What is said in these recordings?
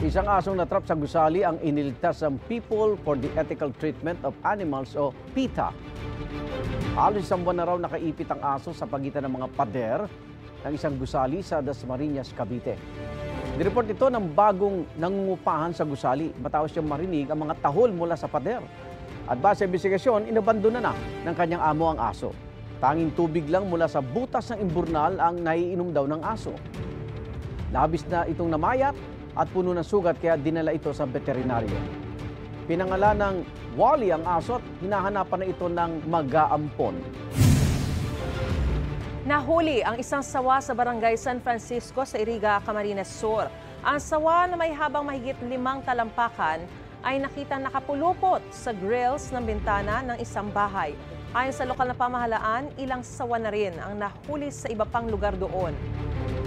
Isang asong natrap sa gusali ang iniligtas ng People for the Ethical Treatment of Animals o PETA. Halos isang buwan na raw nakaipit ang aso sa pagitan ng mga pader ng isang gusali sa Dasmariñas, Cavite. Nireport ito ng bagong nangungupahan sa gusali matapos siyang marinig ang mga tahol mula sa pader. At base sa investigasyon, inabandona na ng kanyang amo ang aso. Tanging tubig lang mula sa butas ng imburnal ang naiinom daw ng aso. Labis na itong namayat at puno ng sugat kaya dinala ito sa veterinaryo. Pinangalan ng Wally ang aso at hinahanapan na ito ng mag-aampon. Nahuli ang isang sawa sa barangay San Francisco sa Iriga, Camarines Sur. Ang sawa na may habang mahigit 5 talampakan ay nakita nakapulupot sa grills ng bintana ng isang bahay. Ayon sa lokal na pamahalaan, ilang sawa na rin ang nahuli sa iba pang lugar doon.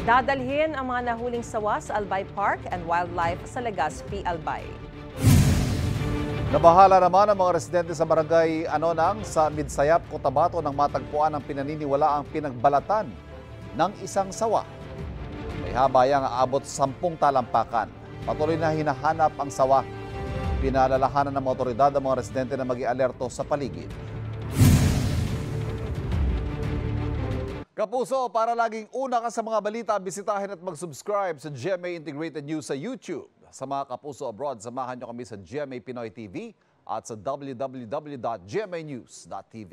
Dadalhin ang mga nahuling sawa sa Albay Park and Wildlife sa Legazpi, Albay. Nabahala naman ang mga residente sa barangay Anonang sa Midsayap, Cotabato nang matagpuan ang pinaniniwalaang pinagbalatan ng isang sawa. May habayang aabot 10 talampakan. Patuloy na hinahanap ang sawa. Pinalalahanan ng mga otoridad ang mga residente na mag-i-alerto sa paligid. Kapuso, para laging una ka sa mga balita, bisitahin at mag-subscribe sa GMA Integrated News sa YouTube. Sa mga kapuso abroad, samahan nyo kami sa GMA Pinoy TV at sa www.gmanews.tv.